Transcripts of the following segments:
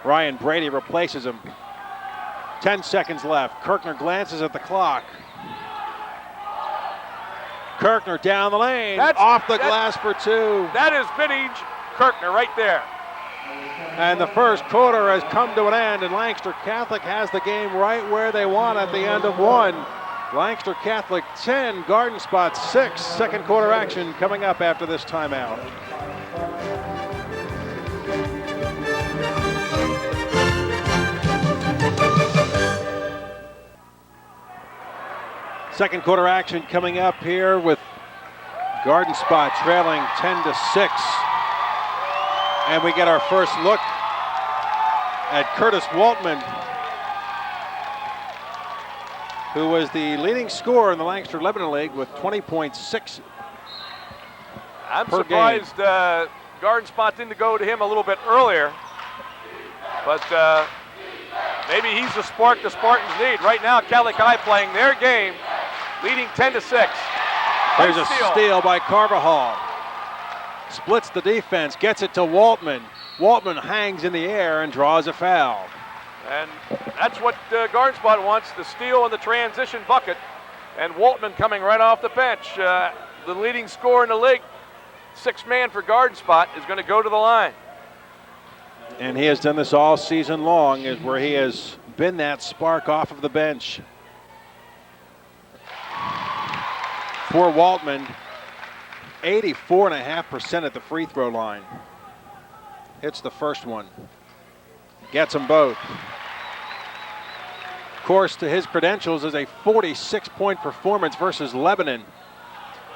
Ryan Brady replaces him. 10 seconds left. Kirkner glances at the clock. Kirkner down the lane, off the glass for two. That is vintage Kirkner right there. And the first quarter has come to an end, and Lancaster Catholic has the game right where they want at the end of one. Lancaster Catholic 10, Garden Spot 6. Second quarter action coming up after this timeout. Second quarter action coming up here with Garden Spot trailing 10-6. And we get our first look at Curtis Waltman, who was the leading scorer in the Lancaster-Lebanon League with 20.6 I'm per surprised game. Garden Spot didn't go to him a little bit earlier. But maybe he's the spark the Spartans need. Right now, Catholic High playing their game, leading 10-6. There's a steal by Carvajal. Splits the defense, gets it to Waltman. Waltman hangs in the air and draws a foul. And that's what Garden Spot wants, the steal and the transition bucket. And Waltman coming right off the bench. The leading scorer in the league, sixth man for Garden Spot, is going to go to the line. And he has done this all season long, is where he has been that spark off of the bench. For Waltman, 84.5% at the free throw line. Hits the first one. Gets them both. Of course, to his credentials is a 46-point performance versus Lebanon.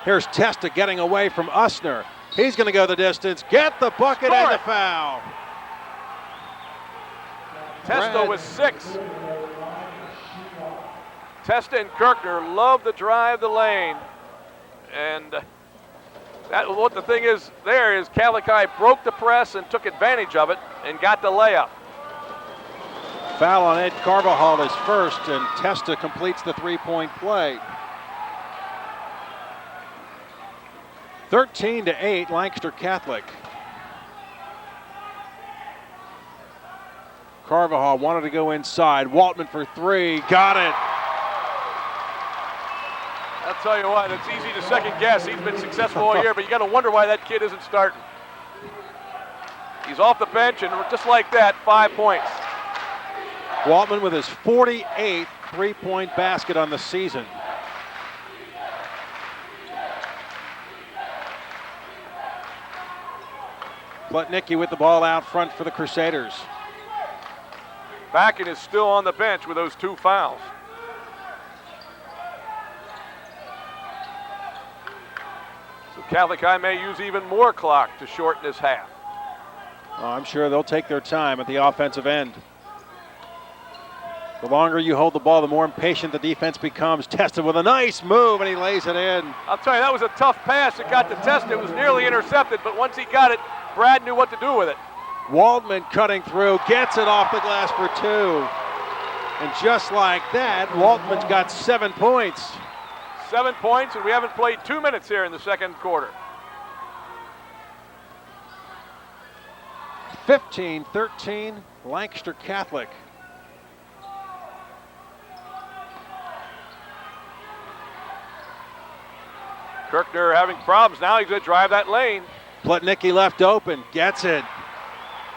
Here's Testa getting away from Usner. He's going to go the distance, get the bucket and the foul. Testa with 6. Testa and Kirkner love to drive the lane. And that, what the thing is there is Catholic High broke the press and took advantage of it and got the layup. Foul on Ed Carvajal is first, and Testa completes the three-point play. 13-8, Lancaster Catholic. Carvajal wanted to go inside. Waltman for three, got it. I'll tell you what, it's easy to second guess. He's been successful all year, but you got to wonder why that kid isn't starting. He's off the bench, and just like that, 5 points. Waltman with his 48th three-point basket on the season. Plotnicki with the ball out front for the Crusaders. Backen is still on the bench with those 2 fouls. So Catholic High may use even more clock to shorten this half. Oh, I'm sure they'll take their time at the offensive end. The longer you hold the ball, the more impatient the defense becomes. Testa with a nice move, and he lays it in. I'll tell you, that was a tough pass. It got to Testa. It was nearly intercepted, but once he got it, Brad knew what to do with it. Waldman cutting through, gets it off the glass for 2. And just like that, Waltman's got 7 points. 7 points, and we haven't played 2 minutes here in the second quarter. 15-13, Lancaster Catholic. Kirkner having problems. Now he's going to drive that lane. Plotnicki left open, gets it.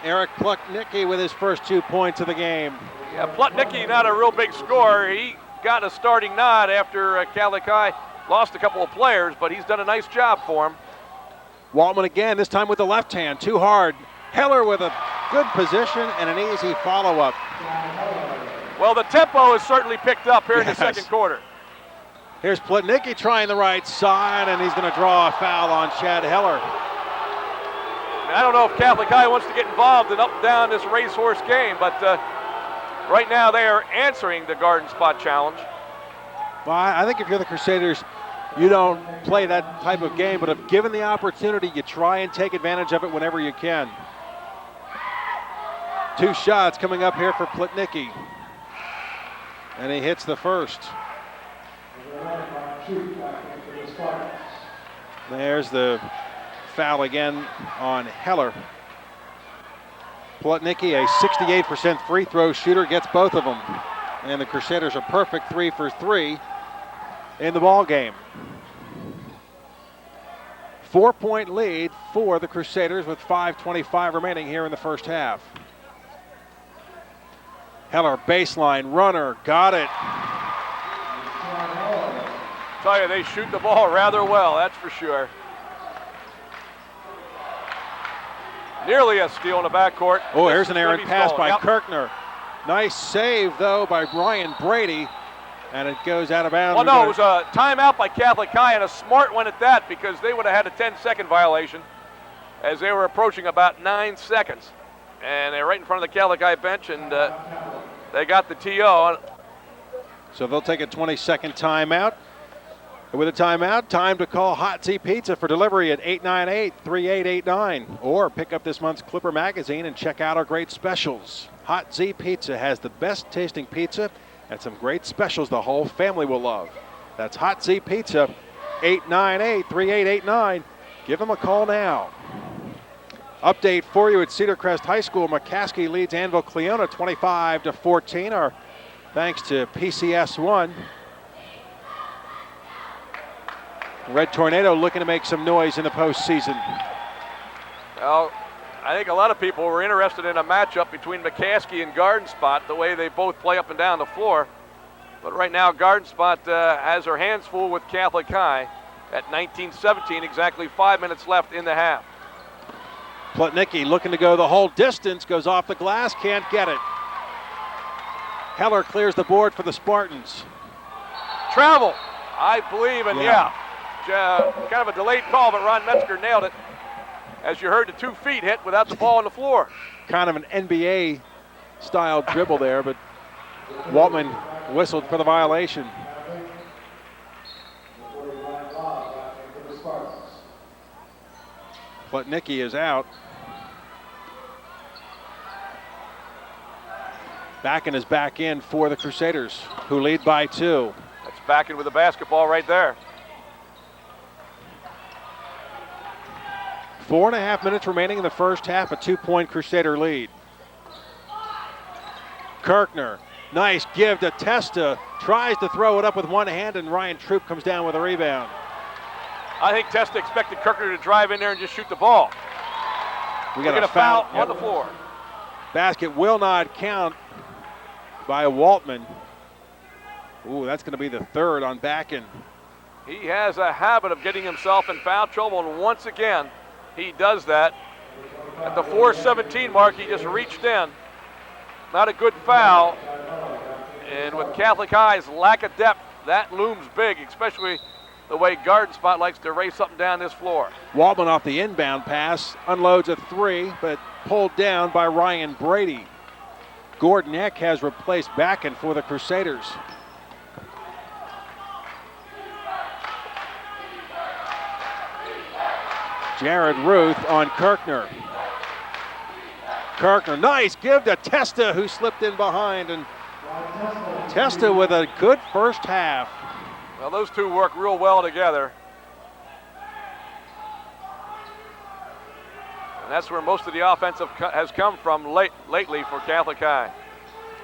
Eric Plotnicki with his first 2 points of the game. Yeah, Plotnicki not a real big scorer. He got a starting nod after Catholic High lost a couple of players, but he's done a nice job for him. Waltman again, this time with the left hand, too hard. Heller with a good position and an easy follow-up. Well, the tempo has certainly picked up here in the second quarter. Here's Plotnicki trying the right side, and he's going to draw a foul on Chad Heller. And I don't know if Catholic High wants to get involved in up and down this racehorse game, but right now they are answering the Garden Spot challenge. Well, I think if you're the Crusaders, you don't play that type of game, but if given the opportunity, you try and take advantage of it whenever you can. 2 shots coming up here for Plotnicki. And he hits the first. There's the foul again on Heller. Plotnicki, a 68% free throw shooter, gets both of them. And the Crusaders are perfect 3 for 3 in the ball game. 4-point lead for the Crusaders with 5:25 remaining here in the first half. Heller baseline runner, got it. Tell you, they shoot the ball rather well, that's for sure. Nearly a steal in the backcourt. Oh, here's an errant pass by Yep. Kirkner. Nice save, though, by Ryan Brady, and it goes out of bounds. Well, no, it was a timeout by Catholic High, and a smart one at that, because they would have had a 10-second violation as they were approaching about 9 seconds. And they're right in front of the Catholic High bench, and they got the TO. So they'll take a 20-second timeout. With a timeout, time to call Hot Z Pizza for delivery at 898-3889. Or pick up this month's Clipper magazine and check out our great specials. Hot Z Pizza has the best tasting pizza and some great specials the whole family will love. That's Hot Z Pizza, 898-3889. Give them a call now. Update for you at Cedar Crest High School. McCaskey leads Anvil Cleona 25-14. Our thanks to PCS1. Red Tornado looking to make some noise in the postseason. Well, I think a lot of people were interested in a matchup between McCaskey and Garden Spot, the way they both play up and down the floor. But right now, Garden Spot has her hands full with Catholic High at 19-17, exactly 5 minutes left in the half. Plotnicki looking to go the whole distance, goes off the glass, can't get it. Heller clears the board for the Spartans. Travel, I believe, and kind of a delayed call, but Ron Metzger nailed it. As you heard the 2 feet hit without the ball on the floor. Kind of an NBA style dribble there, but Waltman whistled for the violation. Plotnicki is out. Backen is back in for the Crusaders, who lead by 2. That's Backen with the basketball right there. 4.5 minutes remaining in the first half, a 2-point Crusader lead. Kirkner, nice give to Testa, tries to throw it up with one hand, and Ryan Troop comes down with a rebound. I think Testa expected Kirkner to drive in there and just shoot the ball. We got a foul on the floor. Basket will not count by Waltman. Ooh, that's going to be the 3rd on Backen. He has a habit of getting himself in foul trouble, and once again, he does that. At the 4:17 mark, he just reached in. Not a good foul. And with Catholic High's lack of depth, that looms big, especially the way Garden Spot likes to race up and down this floor. Waltman off the inbound pass, unloads a 3, but pulled down by Ryan Brady. Gordon Eck has replaced Backen for the Crusaders. Jared Ruth on Kirkner. Kirkner, nice give to Testa, who slipped in behind, and Testa with a good first half. Well, those two work real well together. And that's where most of the offense has come from lately for Catholic High.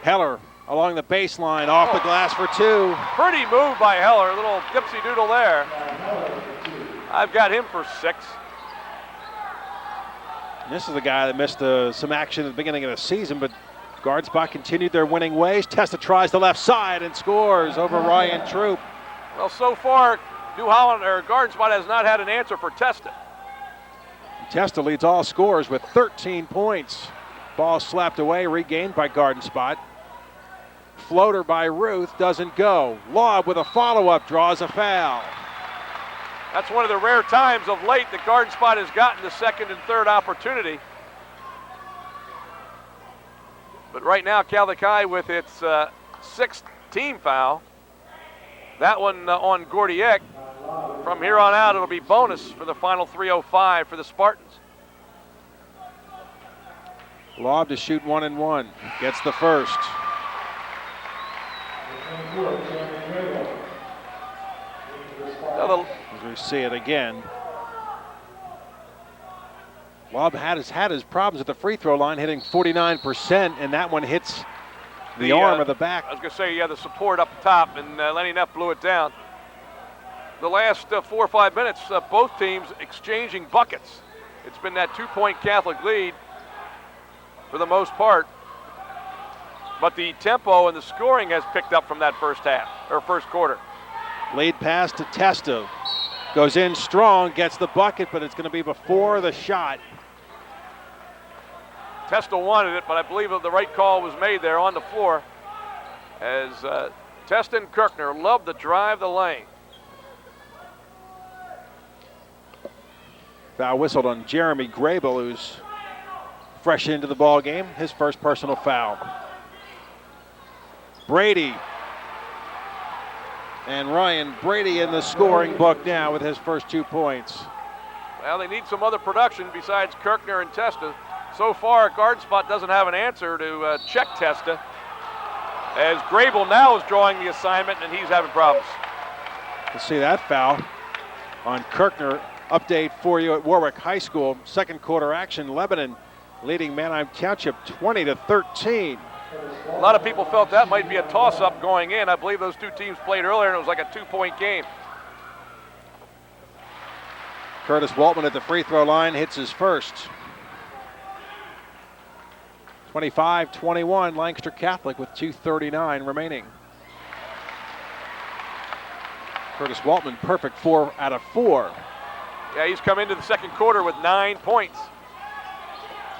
Heller along the baseline, off the glass for 2. Pretty move by Heller, a little dipsy doodle there. I've got him for 6. This is the guy that missed some action at the beginning of the season, but Guard Spot continued their winning ways. Testa tries the left side and scores over Ryan Troop. Well, so far, New Holland or Garden Spot has not had an answer for Testa. Testa leads all scorers with 13 points. Ball slapped away, regained by Garden Spot. Floater by Ruth doesn't go. Lob with a follow-up, draws a foul. That's one of the rare times of late that Garden Spot has gotten the second and third opportunity. But right now, Catholic High with its 6th team foul. That one on Gordiek. From here on out, it'll be bonus for the final 3:05 for the Spartans. Lob to shoot 1 and 1. Gets the first. As we see it again. Love had his problems at the free throw line, hitting 49%, and that one hits the arm of the back. I was going to say, the support up top, and Lenny Neff blew it down. The last 4 or 5 minutes, both teams exchanging buckets. It's been that 2-point Catholic lead for the most part. But the tempo and the scoring has picked up from that first quarter. Lead pass to Testa. Goes in strong, gets the bucket, but it's going to be before the shot. Testa wanted it, but I believe the right call was made there on the floor as Testa and Kirkner love to drive the lane. Foul whistled on Jeremy Grable, who's fresh into the ball game. His first personal foul. Brady. And Ryan Brady in the scoring book now with his first 2 points. Well, they need some other production besides Kirkner and Testa. So far, Garden Spot doesn't have an answer to check Testa, as Grable now is drawing the assignment and he's having problems. Let's see that foul on Kirkner. Update for you at Warwick High School. Second quarter action, Lebanon leading Manheim Township 20-13. A lot of people felt that might be a toss-up going in. I believe those two teams played earlier and it was like a 2-point game. Curtis Waltman at the free throw line hits his first. 25-21, Lancaster Catholic with 2:39 remaining. Curtis Waltman, perfect 4 out of 4. Yeah, he's come into the second quarter with 9 points.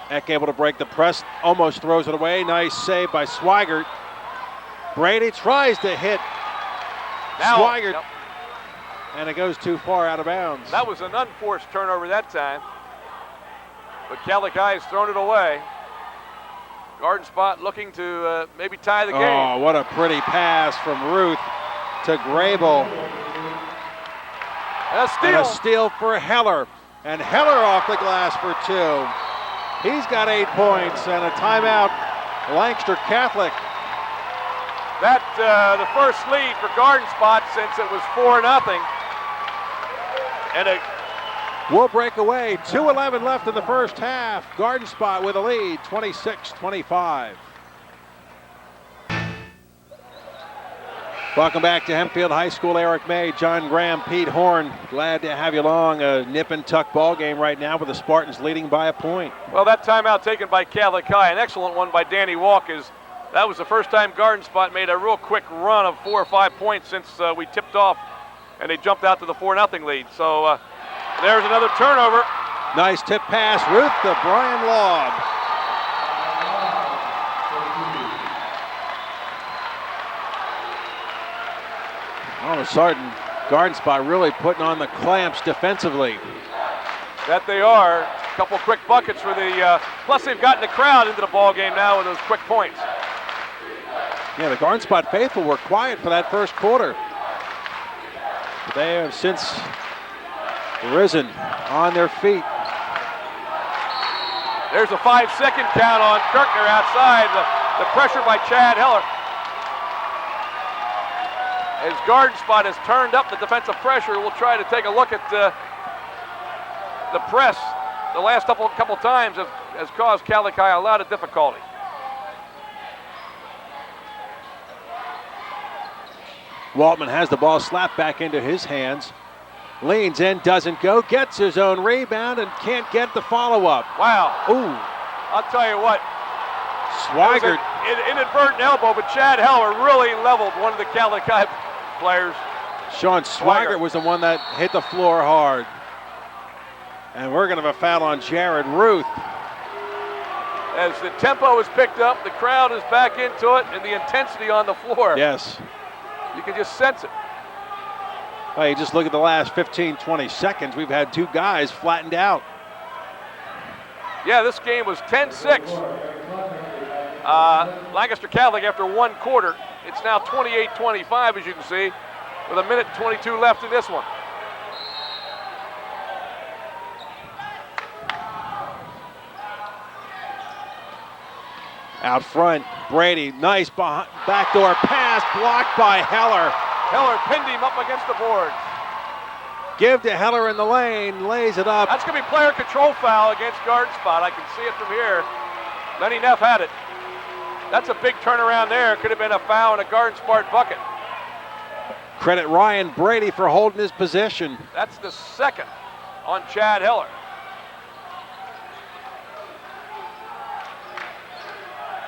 Eck able to break the press, almost throws it away. Nice save by Swigert. Brady tries to hit Swigert, yep. And it goes too far out of bounds. That was an unforced turnover that time, but Catholic High has thrown it away. Garden Spot looking to maybe tie the game. Oh, what a pretty pass from Ruth to Grable. And a steal for Heller. And Heller off the glass for 2. He's got 8 points and a timeout, Lancaster Catholic. That the first lead for Garden Spot since it was 4-0. And we'll break away. 2:11 left in the first half. Garden Spot with a lead, 26-25. Welcome back to Hempfield High School. Eric May, John Graham, Pete Horn. Glad to have you along. A nip and tuck ball game right now with the Spartans leading by a point. Well, that timeout taken by Catholic High, an excellent one by Danny Walk, that was the first time Garden Spot made a real quick run of 4 or 5 points since we tipped off and they jumped out to the 4-0 lead. So there's another turnover. Nice tip pass, Ruth to Brian Laub. All of a sudden, Garden Spot really putting on the clamps defensively. That they are. A couple quick buckets for the, plus they've gotten the crowd into the ball game now with those quick points. Yeah, the Garden Spot faithful were quiet for that first quarter. But they have since risen on their feet. There's a 5-second count on Kirkner outside. The pressure by Chad Heller. As Garden Spot has turned up the defensive pressure, we'll try to take a look at the press. The last couple times has caused Catholic High a lot of difficulty. Waltman has the ball slapped back into his hands. Leans in, doesn't go, gets his own rebound and can't get the follow-up. Wow. Ooh. I'll tell you what. Swigert. An inadvertent elbow, but Chad Heller really leveled one of the Catholic High players. Sean Swigert was the one that hit the floor hard. And we're going to have a foul on Jared Ruth. As the tempo is picked up, the crowd is back into it, and the intensity on the floor. Yes. You can just sense it. Well, you just look at the last 15, 20 seconds. We've had 2 guys flattened out. Yeah, this game was 10-6. Lancaster Catholic after 1 quarter. It's now 28-25, as you can see, with 1:22 left in this one. Out front, Brady, nice backdoor pass, blocked by Heller. Heller pinned him up against the boards. Give to Heller in the lane, lays it up. That's going to be player control foul against guard spot. I can see it from here. Lenny Neff had it. That's a big turnaround there. Could have been a foul in a guard spot bucket. Credit Ryan Brady for holding his position. That's the second on Chad Heller.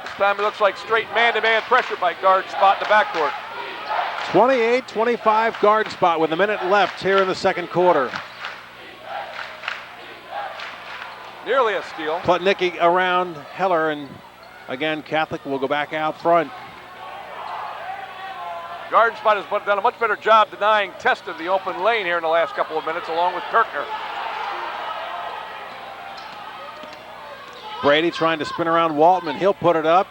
This time it looks like straight man-to-man pressure by guard spot in the backcourt. 28-25 guard spot with a minute left here in the second quarter. Nearly a steal. Plotnicki around Heller, and again, Catholic will go back out front. Garden spot has done a much better job denying Test of the open lane here in the last couple of minutes, along with Kirkner. Brady trying to spin around Waltman. He'll put it up.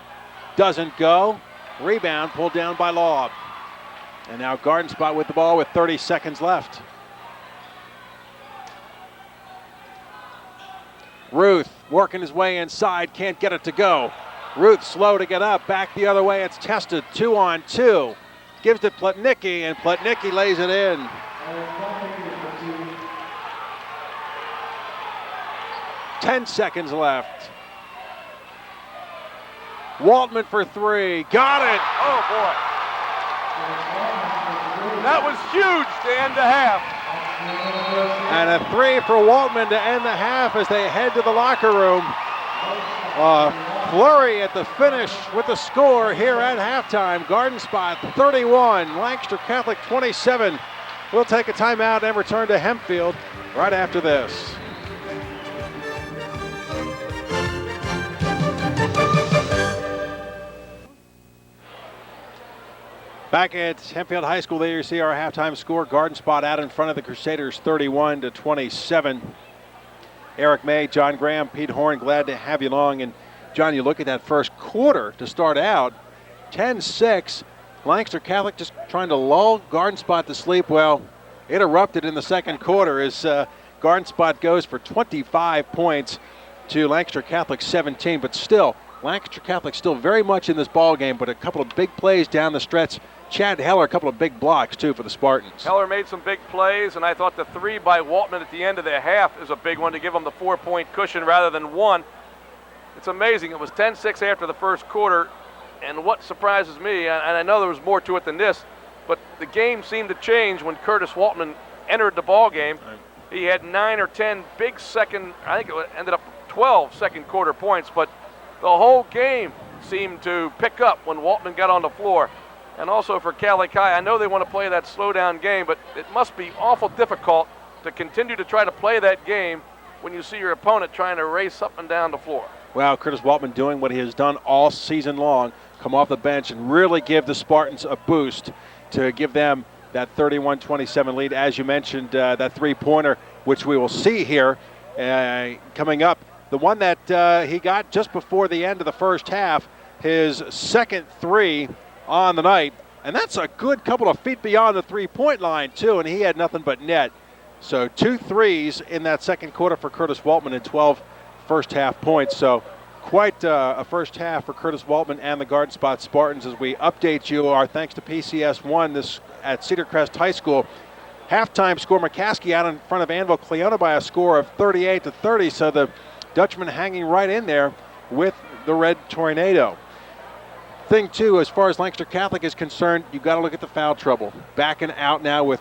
Doesn't go. Rebound pulled down by Laub. And now Garden spot with the ball with 30 seconds left. Ruth working his way inside. Can't get it to go. Ruth slow to get up. Back the other way. It's Tested. 2-on-2. Gives to Plotnicki, and Plotnicki lays it in. Ten seconds left. Waltman for three. Got it! Oh, boy. That was huge to end the half. And a three for Waltman to end the half as they head to the locker room. Flurry at the finish with the score here at halftime. Garden spot 31, Lancaster Catholic 27. We'll take a timeout and return to Hempfield right after this. Back at Hempfield High School, there you see our halftime score. Garden spot out in front of the Crusaders 31-27. Eric May, John Graham, Pete Horn, glad to have you along. And John, you look at that first quarter to start out, 10-6. Lancaster Catholic just trying to lull Garden Spot to sleep. Well, it erupted in the second quarter as Garden Spot goes for 25 points to Lancaster Catholic 17. But still, Lancaster Catholic still very much in this ball game, but a couple of big plays down the stretch. Chad Heller, a couple of big blocks, too, for the Spartans. Heller made some big plays, and I thought the three by Waltman at the end of the half is a big one to give them the 4-point cushion rather than one. It's amazing. It was 10-6 after the first quarter, and what surprises me, and I know there was more to it than this, but the game seemed to change when Curtis Waltman entered the ball game. Right. He had 9 or 10 big second, I think it ended up 12 second quarter points, but the whole game seemed to pick up when Waltman got on the floor. And also for Catholic High, I know they want to play that slow down game, but it must be awful difficult to continue to try to play that game when you see your opponent trying to race up and down the floor. Well, Curtis Waltman doing what he has done all season long, come off the bench and really give the Spartans a boost to give them that 31-27 lead. As you mentioned, that three-pointer, which we will see here coming up. The one that he got just before the end of the first half, his second three on the night. And that's a good couple of feet beyond the three-point line, too, and he had nothing but net. So 2 threes in that second quarter for Curtis Waltman and 12 first half points. So quite a first half for Curtis Waltman and the Garden Spot Spartans. As we update you, our thanks to PCS1 this at Cedar Crest High School. Halftime score, McCaskey out in front of Anvil Cleona by a score of 38-30. So the Dutchman hanging right in there with the Red Tornado. Thing, too, as far as Lancaster Catholic is concerned, you've got to look at the foul trouble. Backing out now with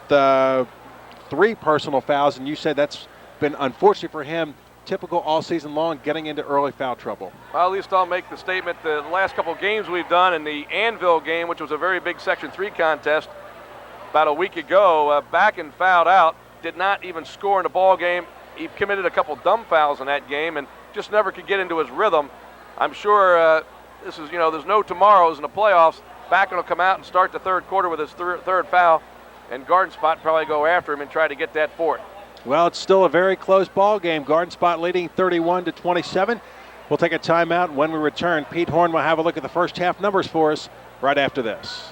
3 personal fouls, and you said that's been, unfortunately for him, typical all season long, getting into early foul trouble. Well, at least I'll make the statement the last couple of games we've done, in the Anvil game, which was a very big Section 3 contest about a week ago, Backen fouled out, did not even score in the ball game. He committed a couple dumb fouls in that game and just never could get into his rhythm. I'm sure this is, there's no tomorrows in the playoffs. Backen will come out and start the third quarter with his third foul, and Garden Spot probably go after him and try to get that fourth. Well, it's still a very close ball game. Garden Spot leading 31-27. We'll take a timeout. When we return, Pete Horn will have a look at the first half numbers for us right after this.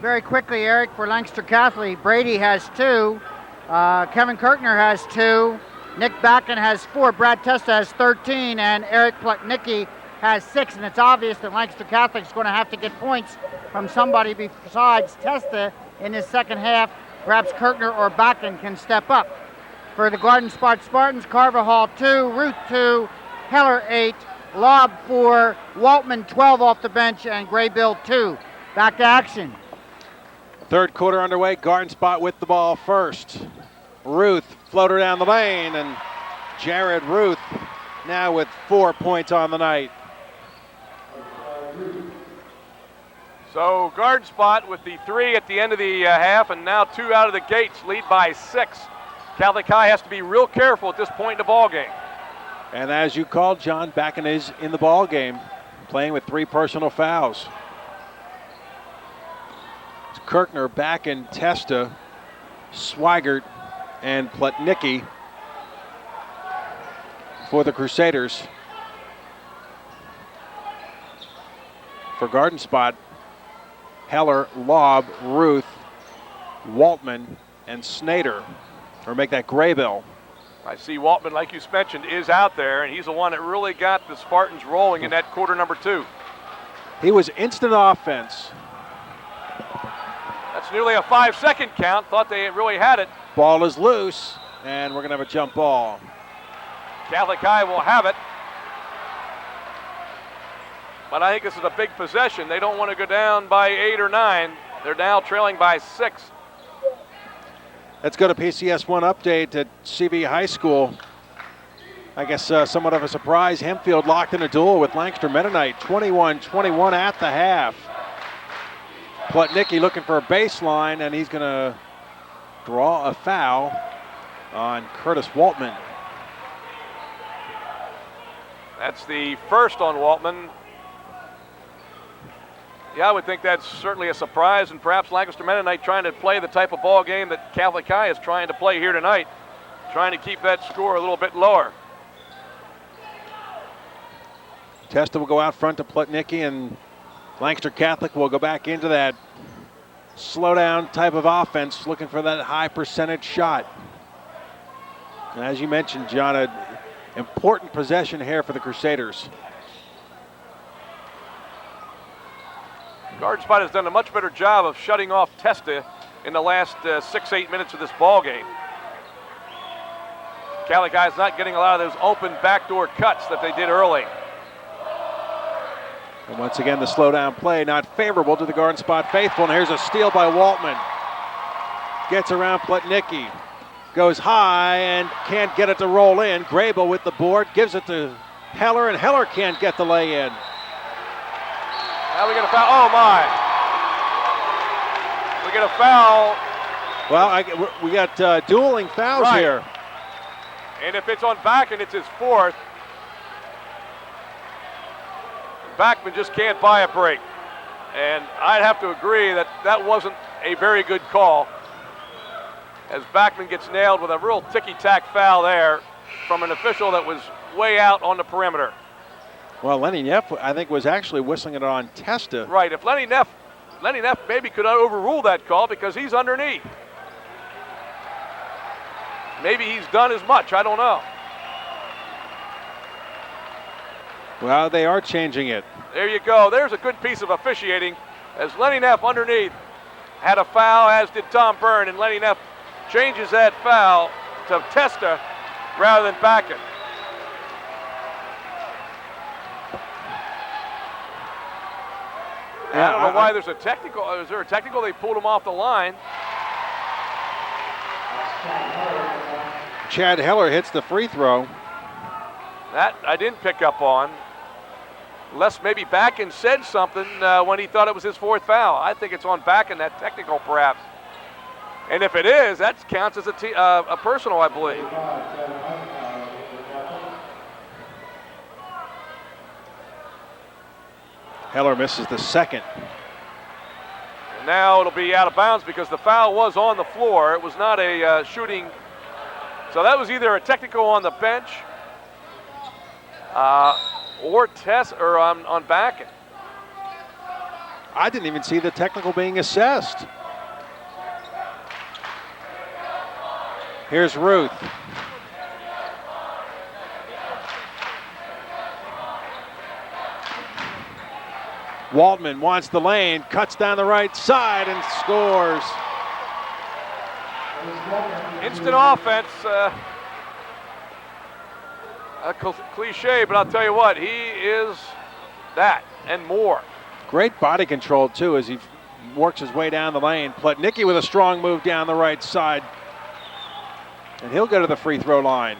Very quickly, Eric, for Lancaster Catholic, Brady has 2. Kevin Kirkner has 2. Nick Backen has 4. Brad Testa has 13. And Eric Plotnicki has 6, and it's obvious that Lancaster Catholic is going to have to get points from somebody besides Testa in this second half. Perhaps Kirkner or Backlund can step up. For the Garden Spot Spartans, Carver Hall 2, Ruth 2, Heller 8, Lobb 4, Waltman 12 off the bench, and Graybill 2. Back to action. Third quarter underway. Garden Spot with the ball first. Ruth floater down the lane, and Jared Ruth now with 4 points on the night. So Garden Spot with the 3 at the end of the half, and now 2 out of the gates, lead by 6. Catholic High has to be real careful at this point in the ball game. And as you called, John, Backen is in the ball game, playing with 3 personal fouls. It's Kirkner, Backen, Testa, Swigert, and Plotnicki for the Crusaders. For Garden Spot, Heller, Lobb, Ruth, Waltman, and Snader, or make that Graybill. I see Waltman, like you mentioned, is out there, and he's the one that really got the Spartans rolling in that quarter number 2. He was instant offense. That's nearly a 5-second count. Thought they really had it. Ball is loose, and we're going to have a jump ball. Catholic High will have it. But I think this is a big possession. They don't want to go down by 8 or 9. They're now trailing by 6. Let's go to PCS1 update at CV High School. I guess somewhat of a surprise. Hempfield locked in a duel with Lancaster Mennonite, 21-21 at the half. Plotnicki looking for a baseline, and he's going to draw a foul on Curtis Waltman. That's the first on Waltman. Yeah, I would think that's certainly a surprise, and perhaps Lancaster Mennonite trying to play the type of ball game that Catholic High is trying to play here tonight, trying to keep that score a little bit lower. Testa will go out front to Plotnicki, and Lancaster Catholic will go back into that slow down type of offense, looking for that high percentage shot. And as you mentioned, John, an important possession here for the Crusaders. Garden Spot has done a much better job of shutting off Testa in the last 6-8 minutes of this ball game. Catholic High is not getting a lot of those open backdoor cuts that they did early. And once again, the slow down play not favorable to the Garden Spot faithful. And here's a steal by Waltman. Gets around Plotnicki. Goes high and can't get it to roll in. Graybill with the board, gives it to Heller, and Heller can't get the lay in. Now we get a foul. Oh my! We get a foul. Well, we got dueling fouls here. And if it's on Backen, it's his 4th. Backman just can't buy a break. And I'd have to agree that that wasn't a very good call, as Backman gets nailed with a real ticky-tack foul there from an official that was way out on the perimeter. Well, Lenny Neff, I think, was actually whistling it on Testa. Right, if Lenny Neff maybe could overrule that call because he's underneath. Maybe he's done as much, I don't know. Well, they are changing it. There you go. There's a good piece of officiating, as Lenny Neff underneath had a foul, as did Tom Byrne, and Lenny Neff changes that foul to Testa rather than Backen. I don't know why there's a technical. Is there a technical? They pulled him off the line. Chad Heller hits the free throw. That I didn't pick up on. Unless maybe Backen said something when he thought it was his 4th foul. I think it's on Backen, that technical perhaps. And if it is, that counts as a personal, I believe. Heller misses the second. And now it'll be out of bounds because the foul was on the floor. It was not a shooting. So that was either a technical on the bench or on Backen. I didn't even see the technical being assessed. Here's Ruth. Waldman wants the lane, cuts down the right side and scores. Instant offense. A cliche, but I'll tell you what, he is that and more. Great body control, too, as he works his way down the lane. Plotnicki with a strong move down the right side. And he'll go to the free throw line.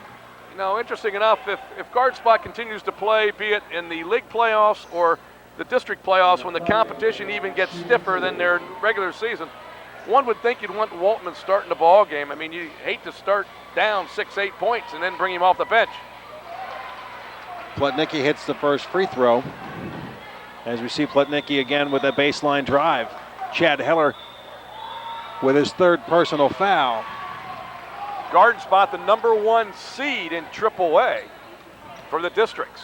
You know, interesting enough, if guard spot continues to play, be it in the league playoffs or the district playoffs, when the competition even gets stiffer than their regular season, one would think you'd want Waltman starting the ball game. I mean, you hate to start down 6-8 points and then bring him off the bench. Plotnicki hits the first free throw. As we see Plotnicki again with a baseline drive. Chad Heller with his third personal foul. Garden spot, the #1 seed in AAA for the districts.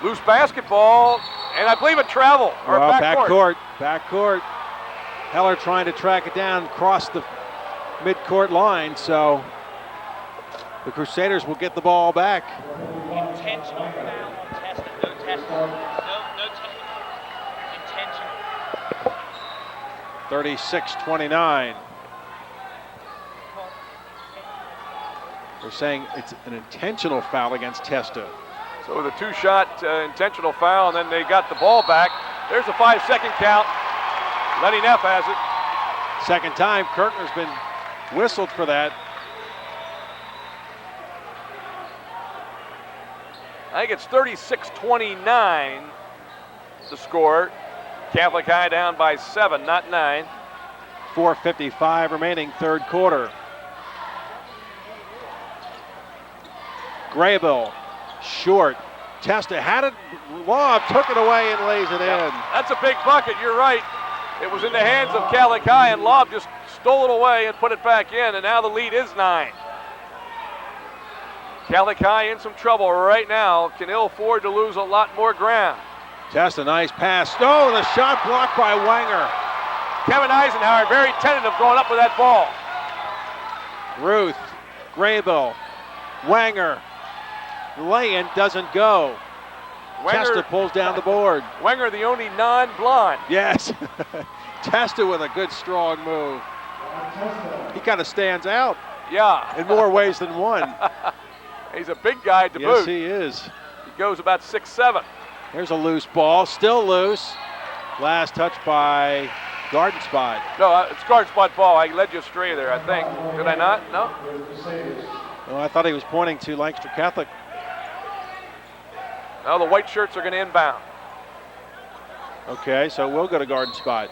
Loose basketball, and I believe a travel or backcourt. Backcourt. Heller trying to track it down across the midcourt line, so the Crusaders will get the ball back. Intentional foul on Testa. No Testa. No intentional. 36-29. They're saying it's an intentional foul against Testa. So with a two-shot intentional foul, and then they got the ball back. There's a 5-second count. Lenny Neff has it. Second time Kirkner's been whistled for that. I think it's 36-29 the score. Catholic High down by 7, not 9. 4:55 remaining, third quarter. Graybill, short. Testa had it, Lob took it away and lays it in. That's a big bucket, you're right. It was in the hands of Catholic High, and Lob just stole it away and put it back in, and now the lead is 9. Catholic High in some trouble right now, can ill afford to lose a lot more ground. Testa, nice pass. Oh, the shot blocked by Wenger. Kevin Eisenhower very tentative going up with that ball. Ruth, Graybill, Wenger. Lay-in doesn't go. Testa pulls down the board. Wenger, the only non-blonde. Yes. Testa with a good, strong move. He kind of stands out. Yeah. In more ways than one. He's a big guy to boot. Yes, he is. He goes about 6'7". Here's a loose ball, still loose. Last touch by Garden Spot. No, it's Garden Spot ball. I led you astray there, I think. Did I not? No? Oh, I thought he was pointing to Lancaster Catholic. No, the white shirts are going to inbound. Okay, so we'll go to Garden Spot.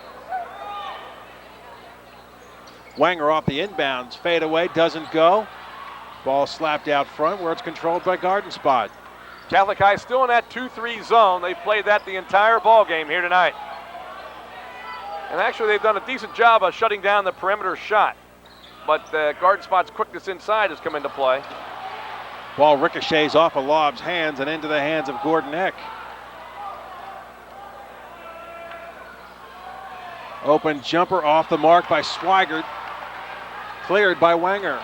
Wenger off the inbounds. Fade away, doesn't go. Ball slapped out front where it's controlled by Garden Spot. Catholic High still in that 2-3 zone. They've played that the entire ball game here tonight. And actually they've done a decent job of shutting down the perimeter shot. But Garden Spot's quickness inside has come into play. Ball ricochets off of Lob's hands and into the hands of Gordon Eck. Open jumper off the mark by Swigert. Cleared by Wenger.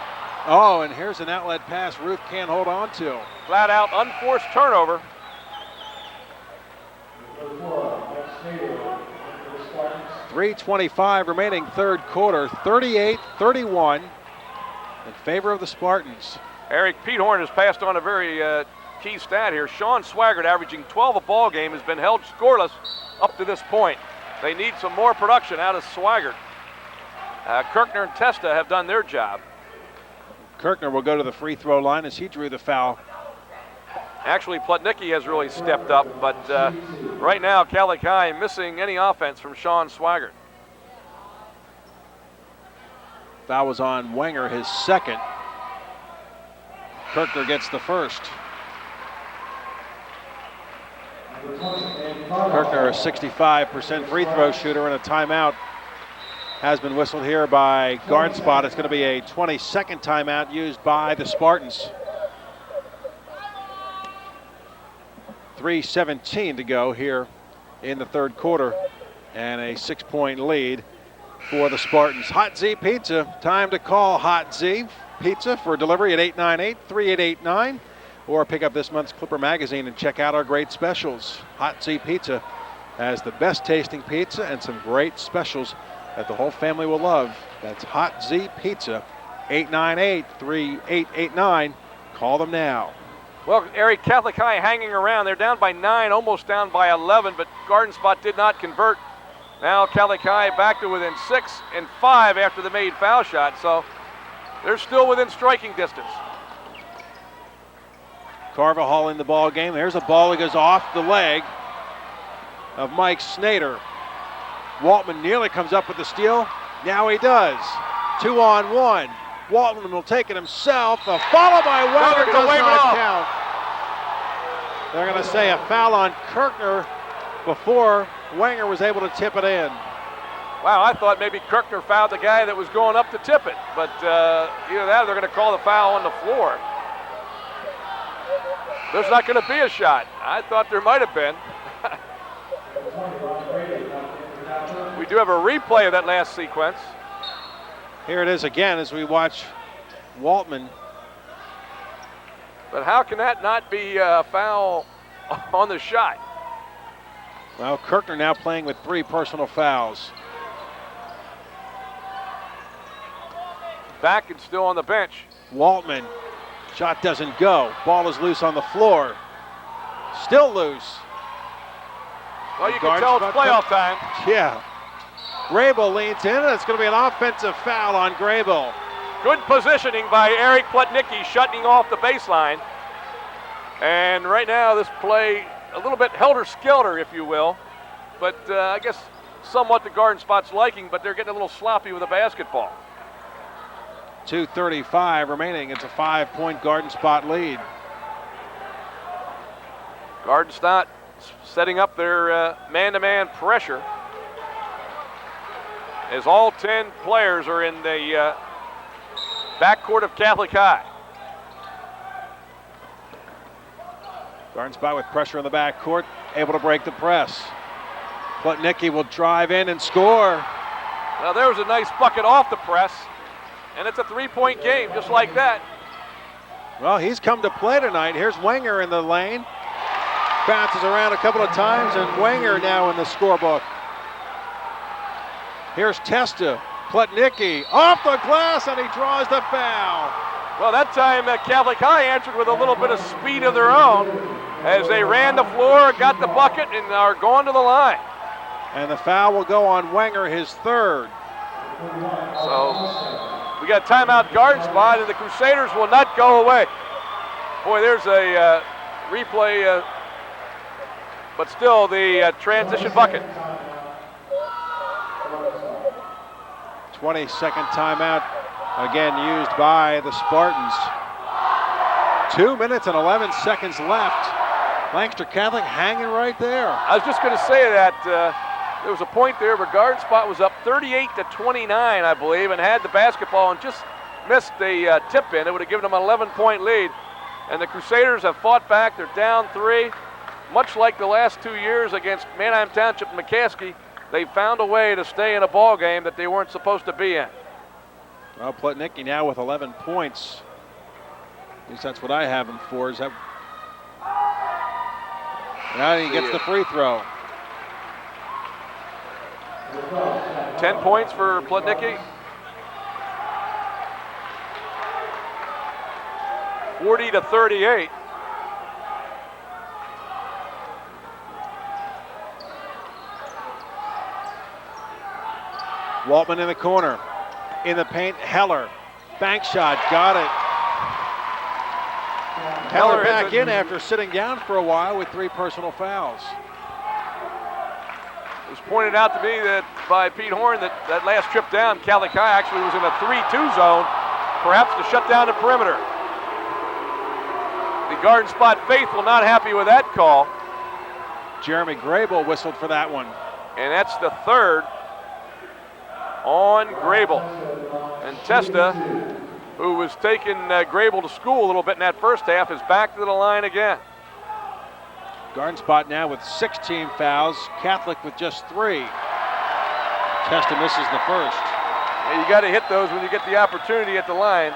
Oh, and here's an outlet pass Ruth can't hold on to. Flat out unforced turnover. .325 remaining, third quarter. 38-31 in favor of the Spartans. Eric Peethorn has passed on a very key stat here. Sean Swigert, averaging 12 a ball game, has been held scoreless up to this point. They need some more production out of Swigert. Kirkner and Testa have done their job. Kirkner will go to the free throw line as he drew the foul. Actually, Plotnicki has really stepped up, but right now, Catholic High missing any offense from Sean Swigert. Foul was on Wenger, his second. Kirkner gets the first. Kirkner, a 65% free throw shooter, and a timeout has been whistled here by Garden Spot. It's going to be a 22nd timeout used by the Spartans. 3:17 to go here in the third quarter, and a 6-point lead for the Spartans. Hot Z Pizza, time to call Hot Z Pizza for delivery at 898-3889 or pick up this month's Clipper magazine and check out our great specials. Hot Z Pizza has the best tasting pizza and some great specials that the whole family will love. That's Hot Z Pizza, 898-3889. Call them now. Well, Erie Catholic High hanging around. They're down by 9, almost down by 11, but Garden Spot did not convert. Now Catholic High back to within 6 and 5 after the made foul shot, so they're still within striking distance. Carvajal in the ball game. There's a ball that goes off the leg of Mike Snader. Waltman nearly comes up with the steal. Now he does. 2-on-1. Waltman will take it himself. A follow by Weber does not count. They're going to say a foul on Kirkner before Wenger was able to tip it in. Wow, I thought maybe Kirkner fouled the guy that was going up to tip it, but either that or they're going to call the foul on the floor. There's not going to be a shot. I thought there might have been. We do have a replay of that last sequence. Here it is again as we watch Waltman. But how can that not be a foul on the shot? Well, Kirkner now playing with 3 personal fouls. Back and still on the bench. Waltman, shot doesn't go. Ball is loose on the floor. Still loose. Well, you can tell it's playoff time. Yeah. Grable leans in, and it's going to be an offensive foul on Grable. Good positioning by Eric Plotnicki, shutting off the baseline. And right now, this play a little bit helter-skelter, if you will. But I guess somewhat the Garden Spot's liking, but they're getting a little sloppy with the basketball. 2:35 remaining. It's a 5-point Garden Spot lead. Garden Spot setting up their man-to-man pressure, as all 10 players are in the backcourt of Catholic High. Garden Spot with pressure in the backcourt, able to break the press. Plotnicki will drive in and score. Now there was a nice bucket off the press, and it's a 3-point game just like that. Well, he's come to play tonight. Here's Wenger in the lane. Bounces around a couple of times, and Wenger now in the scorebook. Here's Testa. Plotnicki off the glass, and he draws the foul. Well, that time Catholic High answered with a little bit of speed of their own as they ran the floor, got the bucket, and are going to the line. And the foul will go on Wenger, his 3rd. So we got timeout Garden Spot, and the Crusaders will not go away. Boy, there's a replay, but still the transition bucket. 22nd timeout, again used by the Spartans. 2 minutes and 11 seconds left. Lancaster Catholic hanging right there. I was just going to say that there was a point there where Garden Spot was up 38-29, I believe, and had the basketball and just missed the tip in. It would have given them an 11-point lead. And the Crusaders have fought back. They're down 3. Much like the last 2 years against Manheim Township and McCaskey, they found a way to stay in a ball game that they weren't supposed to be in. Well, Plotnicki now with 11 points. At least that's what I have him for. Is that? Now he gets the free throw. 10 points for Plotnicki. 40-38. Waltman in the corner. In the paint, Heller. Bank shot, got it. Heller back in after sitting down for a while with 3 personal fouls. It was pointed out to me that by Pete Horn that last trip down, Catholic High actually was in a 3-2 zone, perhaps to shut down the perimeter. The Garden Spot faithful not happy with that call. Jeremy Grable whistled for that one. And that's the 3rd on Grable. And Testa, who was taking Grable to school a little bit in that first half, is back to the line again. Garden Spot now with 16 fouls. Catholic with just 3. Testa misses the first. Yeah, you got to hit those when you get the opportunity at the line.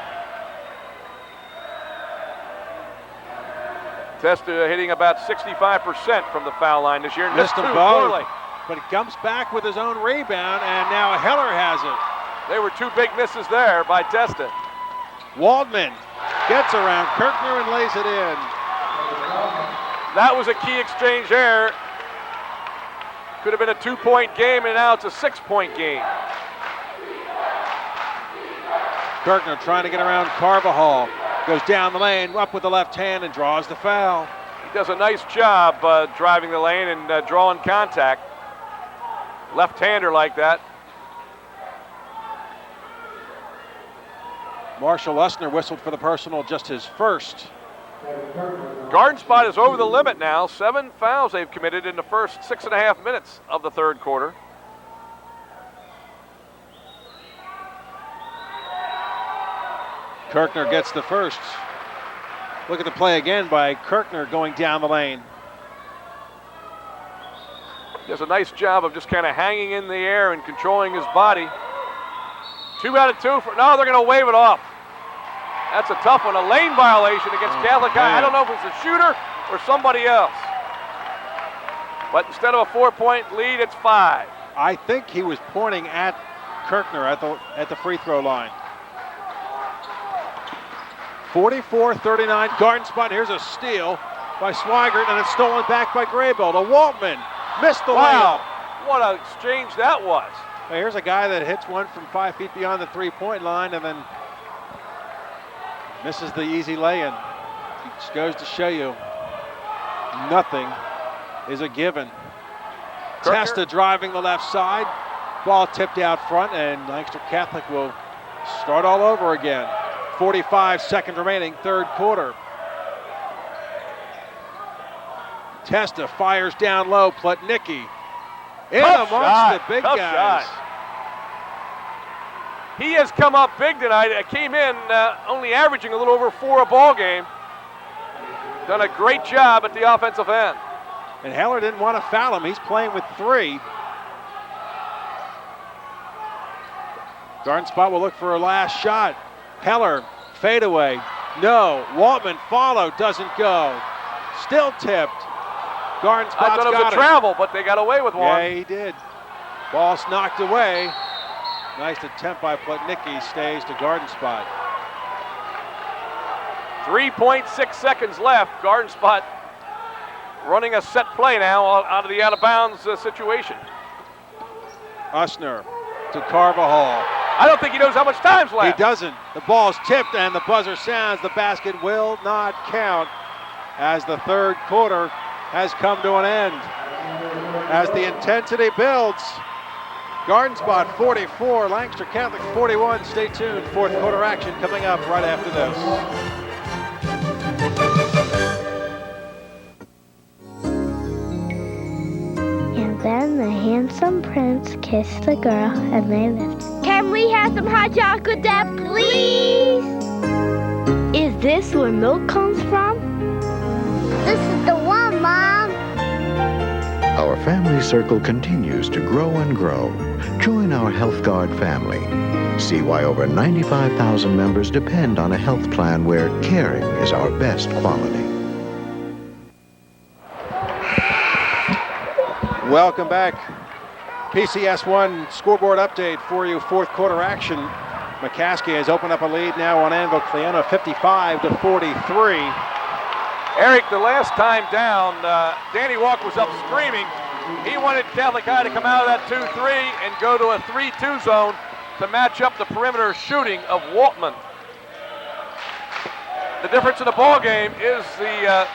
Testa hitting about 65% from the foul line this year. And Missed missed them two both, poorly. but he comes back with his own rebound, and now Heller has it. They were two big misses there by Testa. Waldman gets around Kirkner and lays it in. That was a key exchange there. Could have been a 2-point game, and now it's a 6-point game. Kirkner trying to get around Carvajal. Goes down the lane, up with the left hand, and draws the foul. He does a nice job driving the lane and drawing contact. Left-hander like that. Marshall Usner whistled for the personal, just his first. Garden Spot is over the limit now. 7 fouls they've committed in the first 6.5 minutes of the third quarter. Kirkner gets the first. Look at the play again by Kirkner going down the lane. Does a nice job of just kind of hanging in the air and controlling his body. 2 out of 2 for, no, they're going to wave it off. That's a tough one, a lane violation against Catholic High. I don't know if it's a shooter or somebody else. But instead of a 4-point lead, it's 5. I think he was pointing at Kirkner at the free throw line. 44-39, Garden Spot. Here's a steal by Swigert, and it's stolen back by Graybill to Waltman. Missed the Wow, layup. what an exchange that was. Well, here's a guy that hits one from 5 feet beyond the 3-point line and then misses the easy lay-in. It just goes to show you, nothing is a given. Kirkner. Testa driving the left side. Ball tipped out front, and Lancaster Catholic will start all over again. 45 seconds remaining, third quarter. Testa fires down low, Plotnicki in Tough amongst shot, the big tough guys. shot. He has come up big tonight. Came in only averaging a little over 4 a ball game. Done a great job at the offensive end. And Heller didn't want to foul him. He's playing with 3. Garden Spot will look for a last shot. Heller, fadeaway. No. Waltman follow, doesn't go. Still tipped. Garden Spot's I thought it was got a travel, but they got away with one. Yeah, he did. Ball's knocked away. Nice attempt by Plotnicki. Stays to Garden Spot. 3.6 seconds left. Garden Spot running a set play now out of the out-of-bounds situation. Usner to Carvajal. I don't think he knows how much time's left. He doesn't. The ball's tipped and the buzzer sounds. The basket will not count as the third quarter has come to an end. As the intensity builds, Garden Spot 44, Lancaster Catholic 41. Stay tuned. Fourth quarter action coming up right after this. And then the handsome prince kissed the girl and they lived. Can we have some hot chocolate, Dad, please? Is this where milk comes from? This is the one, Mom. Our family circle continues to grow and grow. Join our Health Guard family. See why over 95,000 members depend on a health plan where caring is our best quality. Welcome back. PCS1 scoreboard update for you. Fourth quarter action. McCaskey has opened up a lead now on Anvil Cleona, 55-43. Eric, the last time down, Danny Walk was up screaming. He wanted Catholic High to come out of that 2-3 and go to a 3-2 zone to match up the perimeter shooting of Waltman. The difference in the ball game is the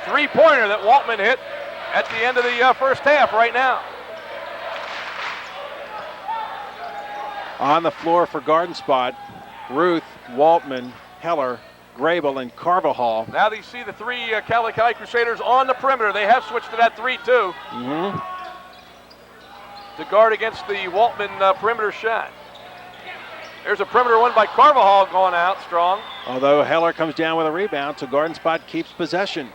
three-pointer that Waltman hit at the end of the first half right now. On the floor for Garden Spot, Ruth, Waltman, Heller, Graybill, and Carvajal. Now you see the 3 Catholic High Crusaders on the perimeter. They have switched to that 3-2 to guard against the Waltman perimeter shot. There's a perimeter one by Carvajal going out strong. Although Heller comes down with a rebound, so Garden Spot keeps possession.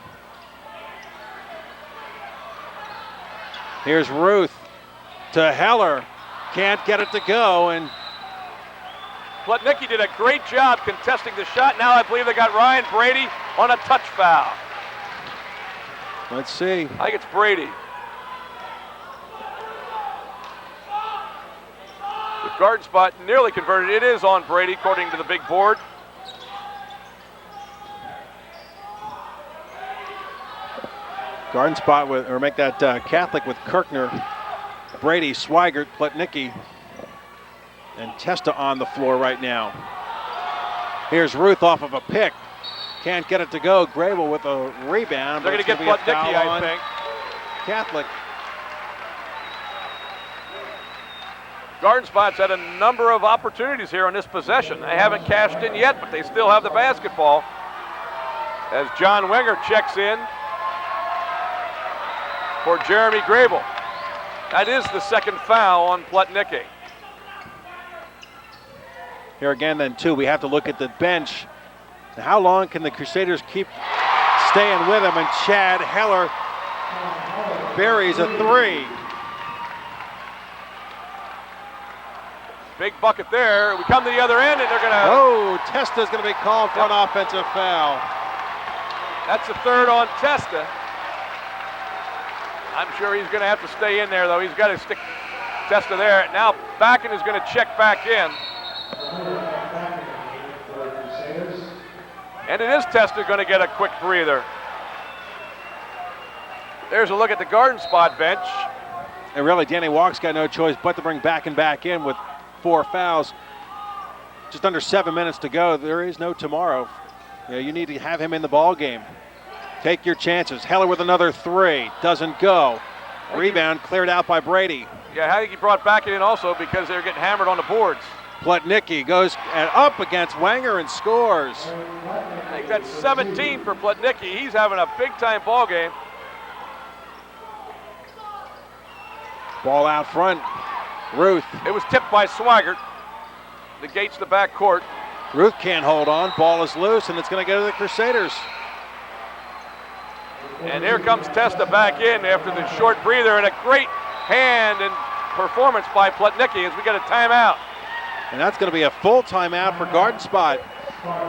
Here's Ruth to Heller. Can't get it to go, and Plotnicki did a great job contesting the shot. Now I believe they got Ryan Brady on a touch foul. Let's see. I think it's Brady. The guard spot nearly converted. It is on Brady, according to the big board. Garden spot with, or make that Catholic with Kirkner, Brady, Swigert, Plotnicki, and Testa on the floor right now. Here's Ruth off of a pick. Can't get it to go. Grable with a rebound. They're going to get Plotnicki, I think. Catholic. Garden Spot's had a number of opportunities here on this possession. They haven't cashed in yet, but they still have the basketball. As John Wenger checks in for Jeremy Grable. That is the second foul on Plotnicki. Here again then too, we have to look at the bench. How long can the Crusaders keep staying with him? And Chad Heller buries a three. Big bucket there. We come to the other end and they're gonna... Oh, Testa's gonna be called for an offensive foul. That's the third on Testa. I'm sure he's gonna have to stay in there though. He's gotta stick Testa there. Now Bakken is gonna check back in. And it is Testa gonna get a quick breather. There's a look at the Garden Spot bench. And really, Danny Walk's got no choice but to bring Bakken back in with 4 fouls. Just under 7 minutes to go. There is no tomorrow. You need to have him in the ball game. Take your chances. Heller with another three. Doesn't go. Rebound cleared out by Brady. Yeah, I think he brought Bakken in also because they're getting hammered on the boards. Plotnicki goes up against Wenger and scores. I think that's 17 for Plotnicki. He's having a big-time ball game. Ball out front. Ruth. It was tipped by Swigert. Negates the back court. Ruth can't hold on. Ball is loose, and it's going to go to the Crusaders. And here comes Testa back in after the short breather, and a great hand and performance by Plotnicki as we get a timeout. And that's going to be a full timeout for Garden Spot.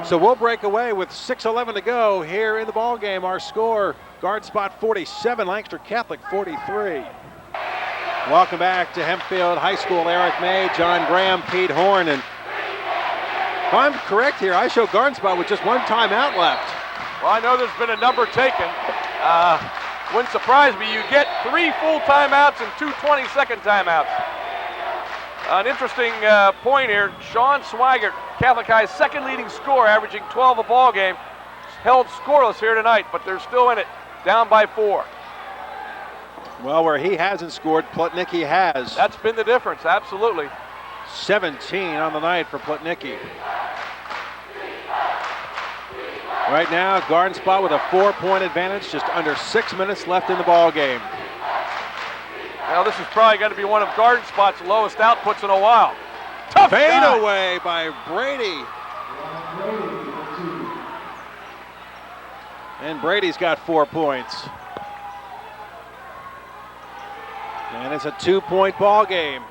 So we'll break away with 6:11 to go here in the ball game. Our score, Garden Spot 47, Lancaster Catholic 43. Welcome back to Hempfield High School. Eric May, John Graham, Pete Horn, and if I'm correct here, I show Garden Spot with just one timeout left. Well, I know there's been a number taken. Wouldn't surprise me. You get 3 full timeouts and 2 20-second timeouts. An interesting point here. Sean Swigert, Catholic High's second leading scorer, averaging 12 a ball game, held scoreless here tonight, but they're still in it, down by 4. Well, where he hasn't scored, Plotnicki has. That's been the difference, absolutely. 17 on the night for Plotnicki. Right now, Garden Spot with a 4-point advantage, just under 6 minutes left in the ball game. Well, this is probably going to be one of Garden Spot's lowest outputs in a while. Tough fade shot. Away by Brady. And Brady's got 4 points. And it's a 2-point ball game.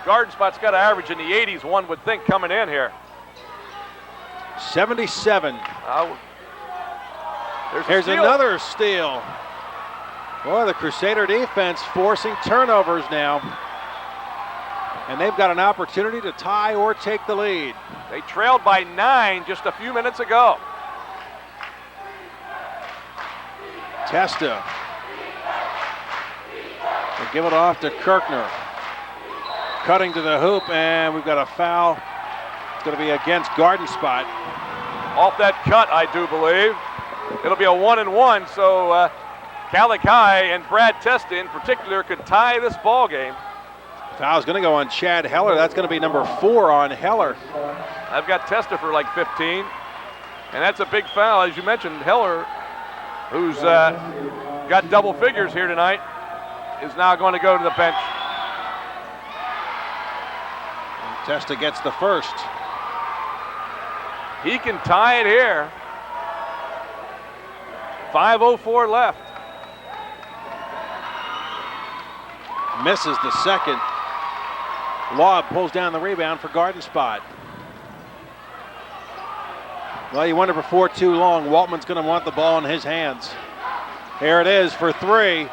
Garden Spot's got to average in the 80s, one would think, coming in here. 77. Here's steal. Another steal. Boy, the Crusader defense forcing turnovers now. And they've got an opportunity to tie or take the lead. They trailed by 9 just a few minutes ago. Testa. They give it off to Kirkner. Cutting to the hoop, and we've got a foul. It's going to be against Garden Spot. Off that cut, I do believe. It'll be a 1-and-1, so Catholic High and Brad Testa in particular could tie this ball game. Foul's going to go on Chad Heller. That's going to be number 4 on Heller. I've got Testa for like 15, and that's a big foul. As you mentioned, Heller, who's got double figures here tonight, is now going to go to the bench. And Testa gets the first. He can tie it here. 5:04 left. Misses the second. Law pulls down the rebound for Garden Spot. Well, you wonder before too long, Waltman's going to want the ball in his hands. Here it is for three.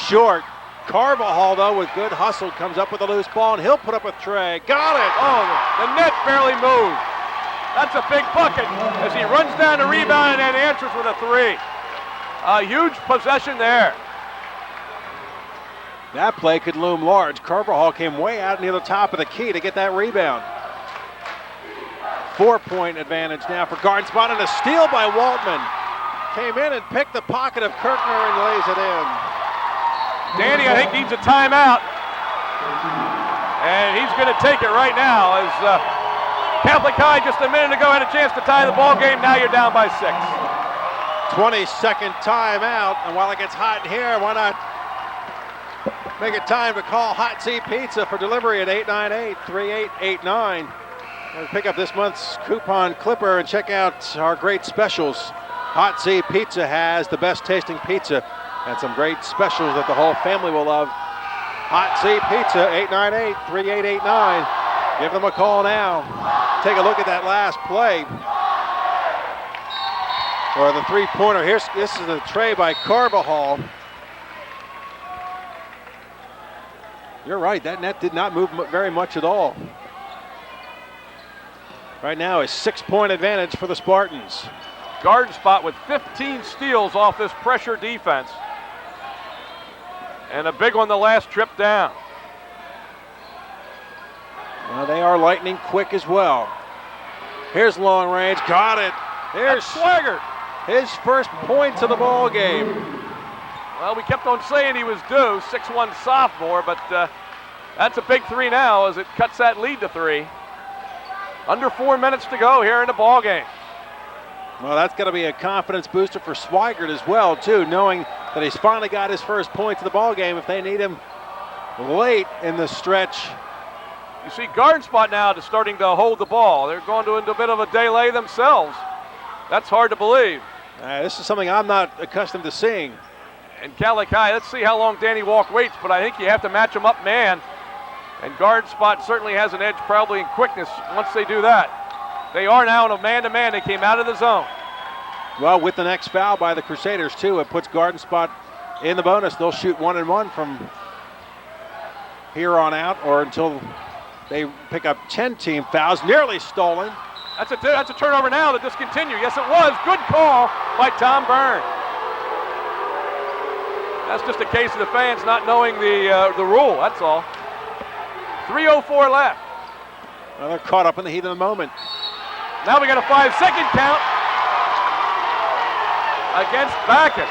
Short. Carvajal, though, with good hustle, comes up with a loose ball, and he'll put up a tray. Got it! Oh, the net barely moved. That's a big bucket as he runs down the rebound and then answers with a three. A huge possession there. That play could loom large. Carvajal came way out near the top of the key to get that rebound. 4-point advantage now for Garden Spot, and a steal by Waltman. Came in and picked the pocket of Kirkner and lays it in. Danny, I think, needs a timeout. And he's going to take it right now as Catholic High just a minute ago had a chance to tie the ball game. Now you're down by 6. 20-second timeout, and while it gets hot in here, why not make it time to call Hot Seat Pizza for delivery at 898-3889. And pick up this month's coupon clipper and check out our great specials. Hot Seat Pizza has the best tasting pizza and some great specials that the whole family will love. Hot Seat Pizza, 898-3889. Give them a call now. Take a look at that last play. Or the three-pointer. This is a tray by Carvajal. You're right, that net did not move very much at all. Right now, a 6-point advantage for the Spartans. Garden Spot with 15 steals off this pressure defense. And a big one the last trip down. Well, they are lightning quick as well. Here's long range, got it. Here's Swigert. His first points of the ball game. Well, we kept on saying he was due, 6'1" sophomore, but that's a big three now as it cuts that lead to 3. Under 4 minutes to go here in the ball game. Well, that's going to be a confidence booster for Swigert as well, too, knowing that he's finally got his first points of the ball game. If they need him late in the stretch. You see Garden Spot now is starting to hold the ball. They're going into a bit of a delay themselves. That's hard to believe. This is something I'm not accustomed to seeing. And Catholic High, let's see how long Danny Walk waits, but I think you have to match him up man. And Garden Spot certainly has an edge probably in quickness once they do that. They are now in a man-to-man. They came out of the zone. Well, with the next foul by the Crusaders, too, it puts Garden Spot in the bonus. They'll shoot 1-1 from here on out or until they pick up 10 team fouls. Nearly stolen. That's a turnover now to discontinue. Yes, it was. Good call by Tom Byrne. That's just a case of the fans not knowing the rule, that's all. 3:04 left. Well, they're caught up in the heat of the moment. Now we got a 5-second count against Bakken.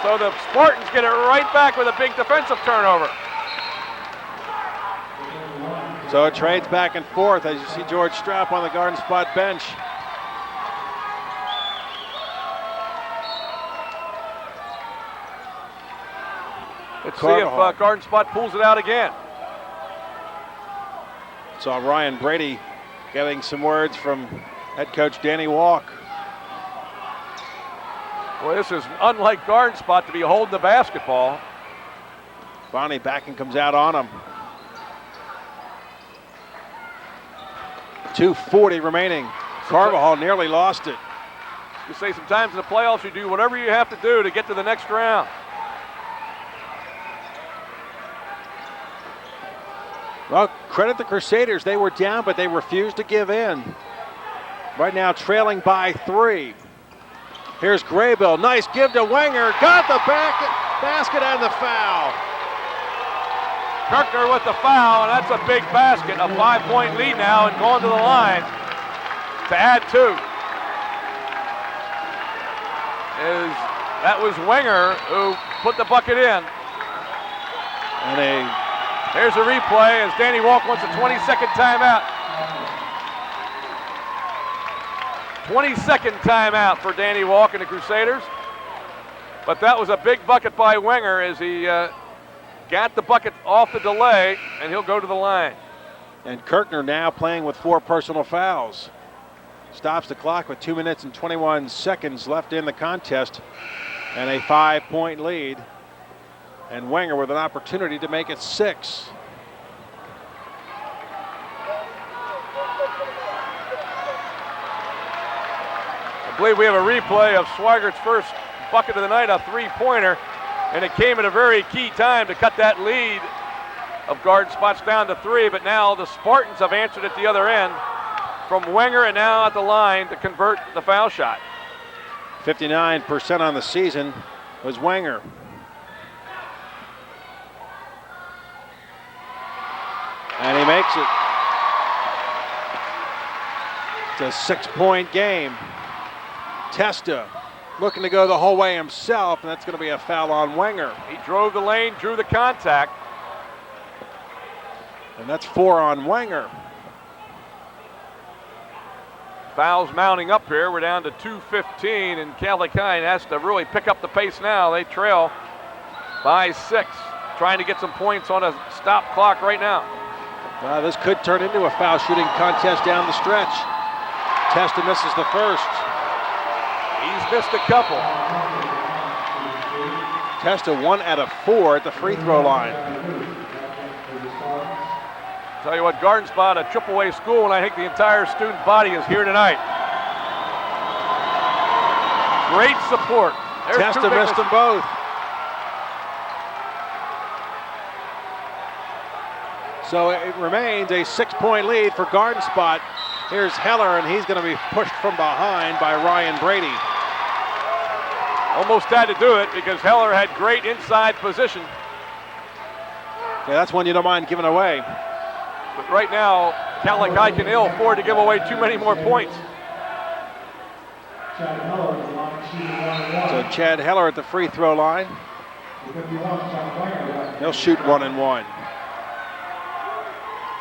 So the Spartans get it right back with a big defensive turnover. So it trades back and forth as you see George Strapp on the Garden Spot bench. Let's see if Garden Spot pulls it out again. Saw Ryan Brady getting some words from head coach Danny Walk. Well, this is unlike Garden Spot to be holding the basketball. Bonnie Bakken comes out on him. 2:40 remaining. Carvajal nearly lost it. You say sometimes in the playoffs you do whatever you have to do to get to the next round. Well, credit the Crusaders. They were down, but they refused to give in. Right now trailing by 3. Here's Graybill. Nice give to Wenger. Got the basket and the foul. Kirkner with the foul, and that's a big basket. A 5-point lead now and going to the line to add 2. That was Wenger who put the bucket in. And here's a replay as Danny Walk wants a 20-second timeout. 20-second timeout for Danny Walk and the Crusaders. But that was a big bucket by Wenger as he got the bucket off the delay, and he'll go to the line. And Kirkner now playing with 4 personal fouls. Stops the clock with 2 minutes and 21 seconds left in the contest and a 5-point lead. And Wenger with an opportunity to make it 6. I believe we have a replay of Swigert's first bucket of the night, a three-pointer, and it came at a very key time to cut that lead of Garden Spots down to 3, but now the Spartans have answered at the other end from Wenger and now at the line to convert the foul shot. 59% on the season was Wenger. And he makes it. It's a 6-point game. Testa looking to go the whole way himself, and that's going to be a foul on Wenger. He drove the lane, drew the contact. And that's 4 on Wenger. Fouls mounting up here. We're down to 2:15, and Catholic High has to really pick up the pace now. They trail by 6, trying to get some points on a stop clock right now. This could turn into a foul shooting contest down the stretch. Testa misses the first. He's missed a couple. Testa 1 out of 4 at the free throw line. Tell you what, Garden Spot, a triple-A school, and I think the entire student body is here tonight. Great support. There's Testa missed them both. So it remains a 6-point lead for Garden Spot. Here's Heller, and he's going to be pushed from behind by Ryan Brady. Almost had to do it because Heller had great inside position. Yeah, that's one you don't mind giving away. But right now, Catholic High can ill afford to give away too many more points. So Chad Heller at the free throw line. He'll shoot 1 and 1.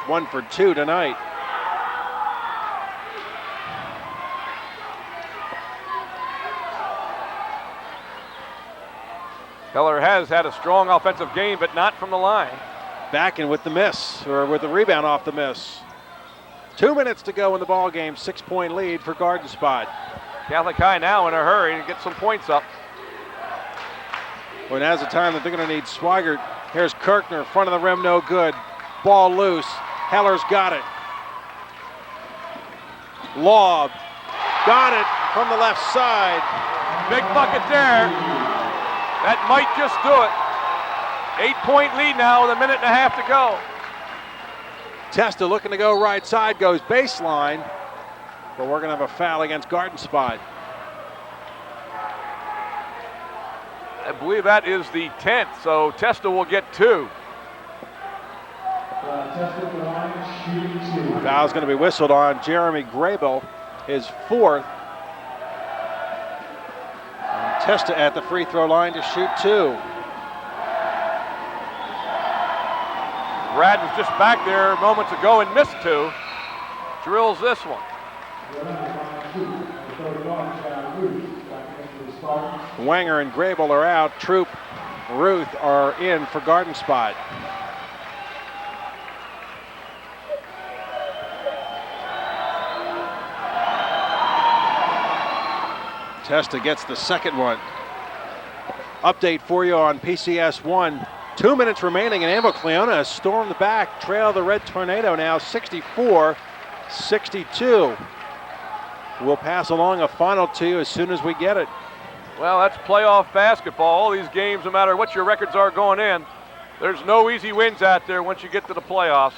1 for 2 tonight. Heller has had a strong offensive game, but not from the line. Backing with the miss, or with the rebound off the miss. 2 minutes to go in the ball game. 6-point lead for Garden Spot. Catholic High now in a hurry to get some points up. Well, now's the time that they're going to need Swigert. Here's Kirkner, front of the rim, no good. Ball loose. Heller's got it. Lob. Got it from the left side. Big bucket there. That might just do it. 8-point lead now with a minute and a half to go. Testa looking to go right side, goes baseline. But we're going to have a foul against Garden Spot. I believe that is the 10th, so Testa will get 2. Foul's going to be whistled on Jeremy Grable, his 4th. And Testa at the free throw line to shoot 2. Brad was just back there moments ago and missed 2. Drills this one. Wenger and Grable are out. Troop, Ruth are in for Garden Spot. Testa gets the second one. Update for you on PCS 1. 2 minutes remaining, and Ambo-Cleona has stormed back. Trail the Red Tornado now 64-62. We'll pass along a final to you as soon as we get it. Well, that's playoff basketball. All these games, no matter what your records are going in, there's no easy wins out there once you get to the playoffs.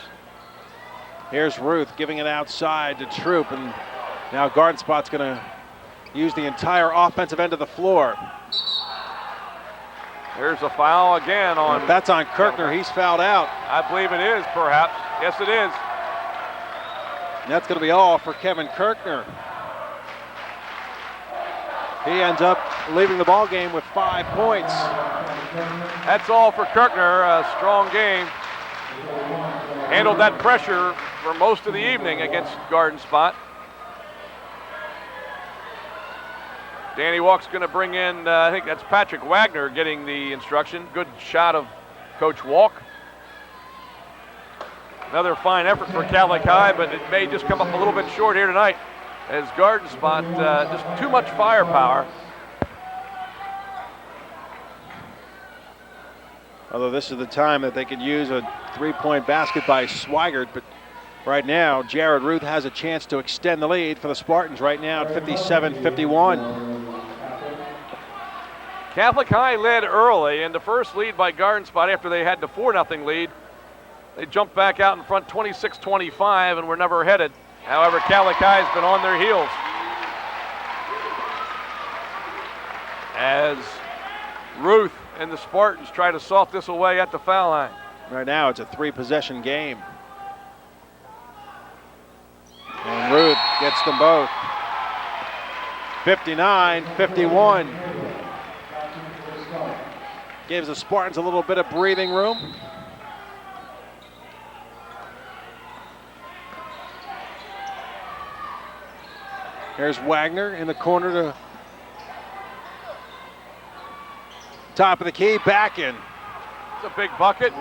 Here's Ruth giving it outside to Troop, and now Garden Spot's going to use the entire offensive end of the floor. There's a foul again on... If that's on Kirkner, he's fouled out. I believe it is, perhaps. Yes, it is. And that's going to be all for Kevin Kirkner. He ends up leaving the ball game with 5 points. That's all for Kirkner. A strong game. Handled that pressure for most of the evening against Garden Spot. Danny Walk's going to bring in, I think that's Patrick Wagner getting the instruction. Good shot of Coach Walk. Another fine effort for Catholic High, but it may just come up a little bit short here tonight as Garden Spot, just too much firepower. Although this is the time that they could use a 3-point basket by Swigert, but right now, Jared Ruth has a chance to extend the lead for the Spartans right now at 57-51. Catholic High led early, and the first lead by Garden Spot after they had the 4-0 lead. They jumped back out in front 26-25 and were never headed. However, Catholic High has been on their heels. As Ruth and the Spartans try to salt this away at the foul line. Right now it's a 3-possession game. And Ruth gets them both. 59-51. Gives the Spartans a little bit of breathing room. Here's Wagner in the corner to top of the key, back in. It's a big bucket.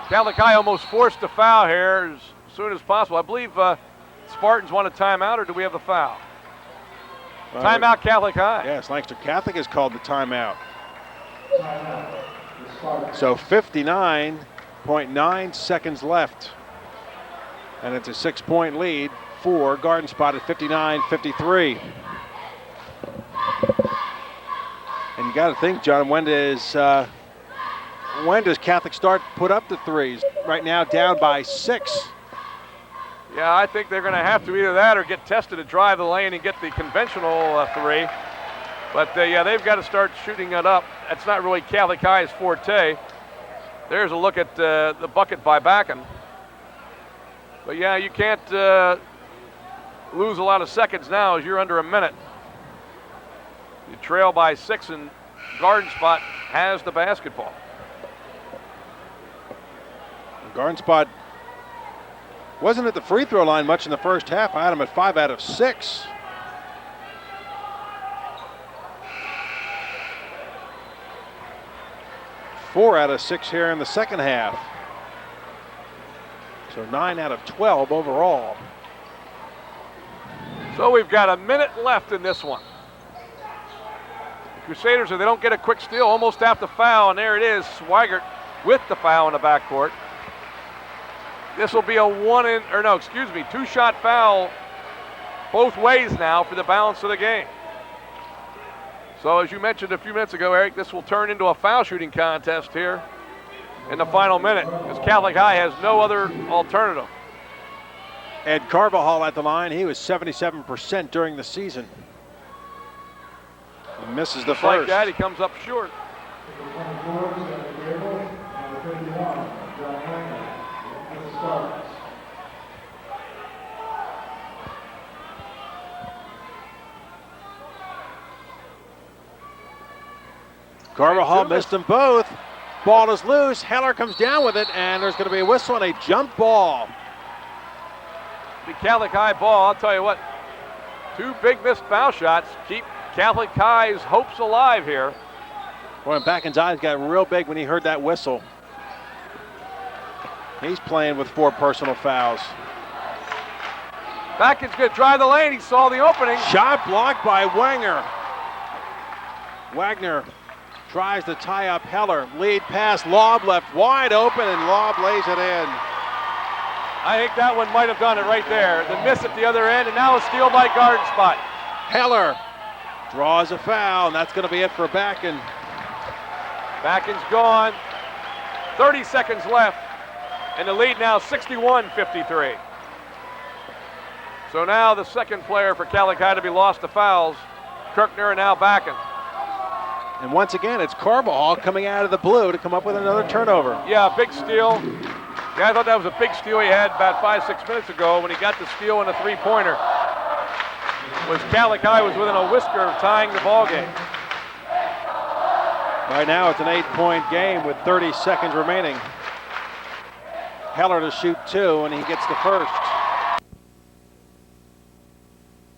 Catholic High almost forced the foul here as soon as possible. I believe Spartans want a timeout, or do we have the foul? Timeout, Catholic High. Yes, Lancaster Catholic has called the timeout. So 59.9 seconds left. And it's a 6-point lead for Garden Spot at 59-53. And you got to think, John, when does Catholic start put up the threes? Right now down by 6. Yeah, I think they're going to have to either that or get tested to drive the lane and get the conventional three. But yeah, they've got to start shooting it up. That's not really Catholic High's forte. There's a look at the bucket by Backen. But yeah, you can't lose a lot of seconds now as you're under a minute. You trail by 6 and Garden Spot has the basketball. Garden Spot wasn't at the free throw line much in the first half. I had him at 5 out of 6. Four out of 6 here in the second half. So 9 out of 12 overall. So we've got a minute left in this one. The Crusaders, if they don't get a quick steal, almost have to foul, and there it is, Swigert with the foul in the backcourt. This will be a 2-shot foul both ways now for the balance of the game. So as you mentioned a few minutes ago, Eric, this will turn into a foul shooting contest here in the final minute, because Catholic High has no other alternative. Ed Carvajal at the line. He was 77% during the season. He misses the Just first. like that, he comes up short. Carvajal missed them both. Ball is loose. Heller comes down with it, and there's going to be a whistle and a jump ball. The Catholic High ball, I'll tell you what, 2 big missed foul shots keep Catholic High's hopes alive here. Boy, Backen's eyes got real big when he heard that whistle. He's playing with 4 personal fouls. Backen's going to drive the lane. He saw the opening. Shot blocked by Wagner. Wagner tries to tie up Heller. Lead pass, Lob left wide open, and Lob lays it in. I think that one might have done it right there. The miss at the other end, and now a steal by Garden Spot. Heller draws a foul, and that's going to be it for Backen. Backen's gone. 30 seconds left, and the lead now 61-53. So now the second player for Catholic High to be lost to fouls, Kirkner, and now Backen. And once again, it's Carvajal coming out of the blue to come up with another turnover. Yeah, big steal. Yeah, I thought that was a big steal he had about 5-6 minutes ago when he got the steal and a 3-pointer. Was Catholic High was within a whisker of tying the ball game. Right now it's an 8-point game with 30 seconds remaining. Heller to shoot 2, and he gets the first.